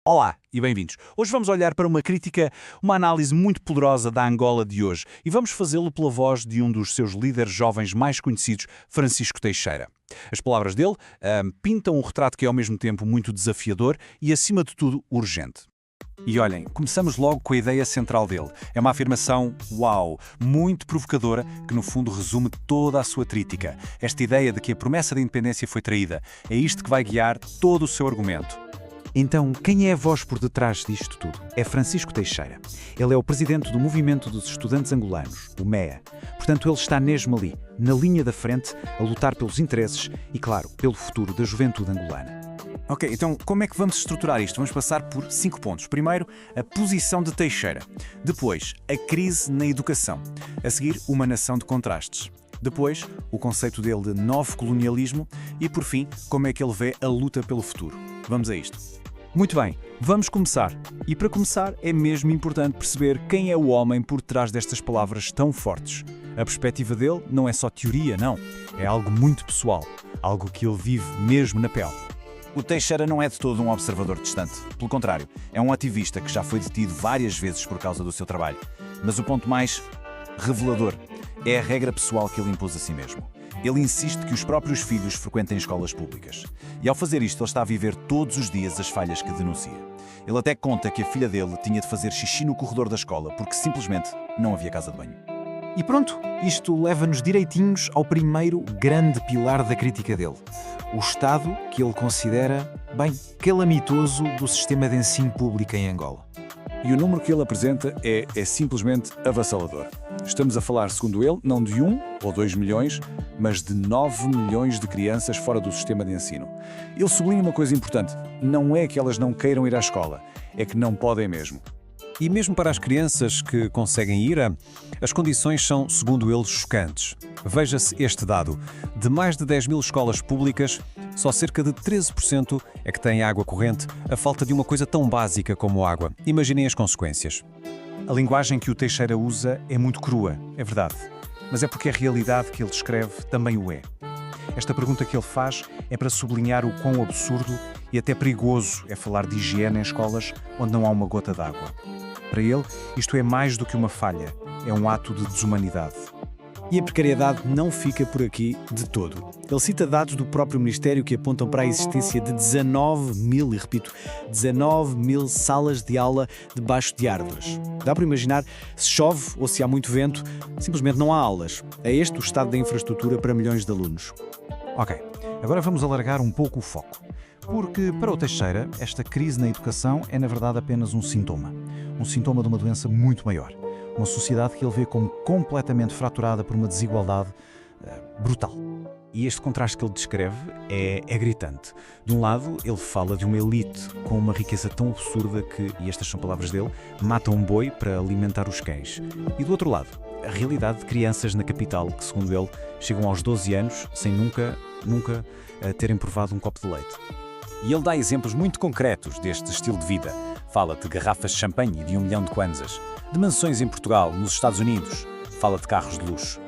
Olá e bem-vindos. Hoje vamos olhar para uma crítica, uma análise muito poderosa da Angola de hoje e vamos fazê-lo pela voz de um dos seus líderes jovens mais conhecidos, Francisco Teixeira. As palavras dele pintam um retrato que é ao mesmo tempo muito desafiador e, acima de tudo, urgente. E olhem, começamos logo com a ideia central dele. É uma afirmação, uau, muito provocadora, que no fundo resume toda a sua crítica. Esta ideia de que a promessa da independência foi traída. É isto que vai guiar todo o seu argumento. Então, quem é a voz por detrás disto tudo? É Francisco Teixeira. Ele é o presidente do Movimento dos Estudantes Angolanos, o MEA. Portanto, ele está mesmo ali, na linha da frente, a lutar pelos interesses e, claro, pelo futuro da juventude angolana. Ok, então como é que vamos estruturar isto? Vamos passar por 5 pontos. Primeiro, a posição de Teixeira. Depois, a crise na educação. A seguir, uma nação de contrastes. Depois, o conceito dele de novo colonialismo. E, por fim, como é que ele vê a luta pelo futuro. Vamos a isto. Muito bem, vamos começar. E para começar, é mesmo importante perceber quem é o homem por trás destas palavras tão fortes. A perspectiva dele não é só teoria, não. É algo muito pessoal. Algo que ele vive mesmo na pele. O Teixeira não é de todo um observador distante. Pelo contrário, é um ativista que já foi detido várias vezes por causa do seu trabalho. Mas o ponto mais revelador é a regra pessoal que ele impôs a si mesmo. Ele insiste que os próprios filhos frequentem escolas públicas. E ao fazer isto, ele está a viver todos os dias as falhas que denuncia. Ele até conta que a filha dele tinha de fazer xixi no corredor da escola porque simplesmente não havia casa de banho. E pronto, isto leva-nos direitinhos ao primeiro grande pilar da crítica dele. O estado que ele considera, bem, calamitoso do sistema de ensino público em Angola. E o número que ele apresenta é simplesmente avassalador. Estamos a falar, segundo ele, não de 1 ou 2 milhões, mas de 9 milhões de crianças fora do sistema de ensino. Ele sublinha uma coisa importante: não é que elas não queiram ir à escola, é que não podem mesmo. E mesmo para as crianças que conseguem ir, as condições são, segundo ele, chocantes. Veja-se este dado. De mais de 10 mil escolas públicas, só cerca de 13% é que têm água corrente, a falta de uma coisa tão básica como água. Imaginem as consequências. A linguagem que o Teixeira usa é muito crua, é verdade. Mas é porque a realidade que ele descreve também o é. Esta pergunta que ele faz é para sublinhar o quão absurdo e até perigoso é falar de higiene em escolas onde não há uma gota d'água. Para ele, isto é mais do que uma falha, é um ato de desumanidade. E a precariedade não fica por aqui de todo. Ele cita dados do próprio Ministério que apontam para a existência de 19 mil, e repito, 19 mil salas de aula debaixo de árvores. Dá para imaginar, se chove ou se há muito vento, simplesmente não há aulas. É este o estado da infraestrutura para milhões de alunos. Ok, agora vamos alargar um pouco o foco. Porque, para o Teixeira, esta crise na educação é, na verdade, apenas um sintoma. Um sintoma de uma doença muito maior. Uma sociedade que ele vê como completamente fraturada por uma desigualdade brutal. E este contraste que ele descreve é gritante. De um lado, ele fala de uma elite com uma riqueza tão absurda que, e estas são palavras dele, mata um boi para alimentar os cães. E do outro lado, a realidade de crianças na capital que, segundo ele, chegam aos 12 anos sem nunca terem provado um copo de leite. E ele dá exemplos muito concretos deste estilo de vida. Fala de garrafas de champanhe de 1 milhão de kwanzas, de mansões em Portugal, nos Estados Unidos, fala de carros de luxo.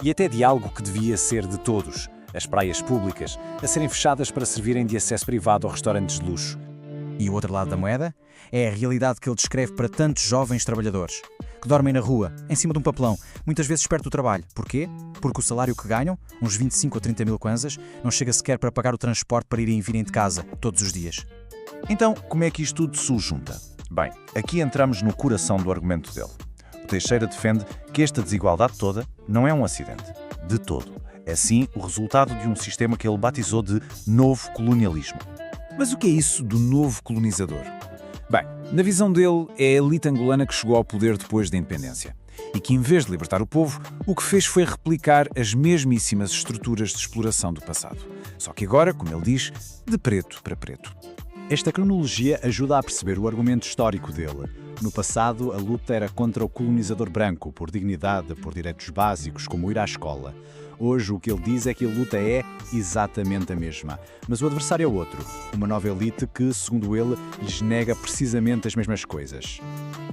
E até de algo que devia ser de todos, as praias públicas, a serem fechadas para servirem de acesso privado a restaurantes de luxo. E o outro lado da moeda é a realidade que ele descreve para tantos jovens trabalhadores, que dormem na rua, em cima de um papelão, muitas vezes perto do trabalho. Porquê? Porque o salário que ganham, uns 25 ou 30 mil kwanzas, não chega sequer para pagar o transporte para irem e virem de casa, todos os dias. Então, como é que isto tudo se junta? Bem, aqui entramos no coração do argumento dele. O Teixeira defende que esta desigualdade toda não é um acidente, de todo. É sim o resultado de um sistema que ele batizou de novo colonialismo. Mas o que é isso do novo colonizador? Bem, na visão dele, é a elite angolana que chegou ao poder depois da independência. E que, em vez de libertar o povo, o que fez foi replicar as mesmíssimas estruturas de exploração do passado. Só que agora, como ele diz, de preto para preto. Esta cronologia ajuda a perceber o argumento histórico dele. No passado, a luta era contra o colonizador branco, por dignidade, por direitos básicos, como ir à escola. Hoje, o que ele diz é que a luta é exatamente a mesma. Mas o adversário é outro, uma nova elite que, segundo ele, lhes nega precisamente as mesmas coisas.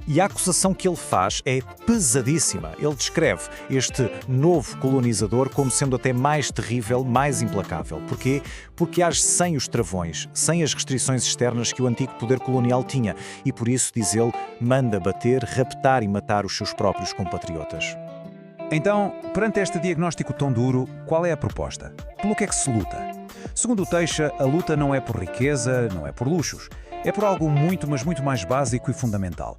E a acusação que ele faz é pesadíssima. Ele descreve este novo colonizador como sendo até mais terrível, mais implacável. Porquê? Porque age sem os travões, sem as restrições externas que o antigo poder colonial tinha. E por isso, diz ele, manda bater, raptar e matar os seus próprios compatriotas. Então, perante este diagnóstico tão duro, qual é a proposta? Pelo que é que se luta? Segundo o Teixa, a luta não é por riqueza, não é por luxos. É por algo muito, mas muito mais básico e fundamental.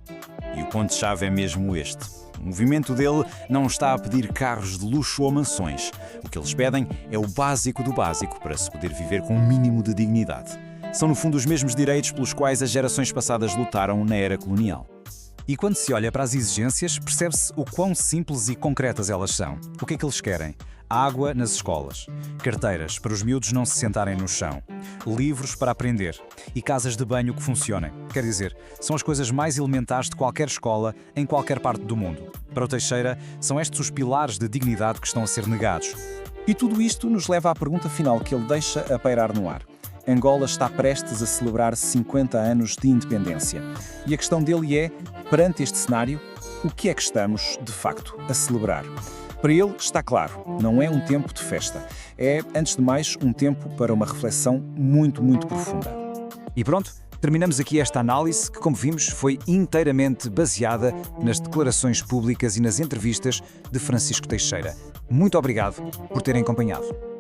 E o ponto-chave é mesmo este. O movimento dele não está a pedir carros de luxo ou mansões. O que eles pedem é o básico do básico para se poder viver com um mínimo de dignidade. São, no fundo, os mesmos direitos pelos quais as gerações passadas lutaram na era colonial. E quando se olha para as exigências, percebe-se o quão simples e concretas elas são. O que é que eles querem? Água nas escolas, carteiras para os miúdos não se sentarem no chão, livros para aprender e casas de banho que funcionem. Quer dizer, são as coisas mais elementares de qualquer escola em qualquer parte do mundo. Para o Teixeira, são estes os pilares de dignidade que estão a ser negados. E tudo isto nos leva à pergunta final que ele deixa a pairar no ar. Angola está prestes a celebrar 50 anos de independência. E a questão dele é, perante este cenário, o que é que estamos, de facto, a celebrar? Para ele, está claro, não é um tempo de festa. É, antes de mais, um tempo para uma reflexão muito, muito profunda. E pronto, terminamos aqui esta análise que, como vimos, foi inteiramente baseada nas declarações públicas e nas entrevistas de Francisco Teixeira. Muito obrigado por terem acompanhado.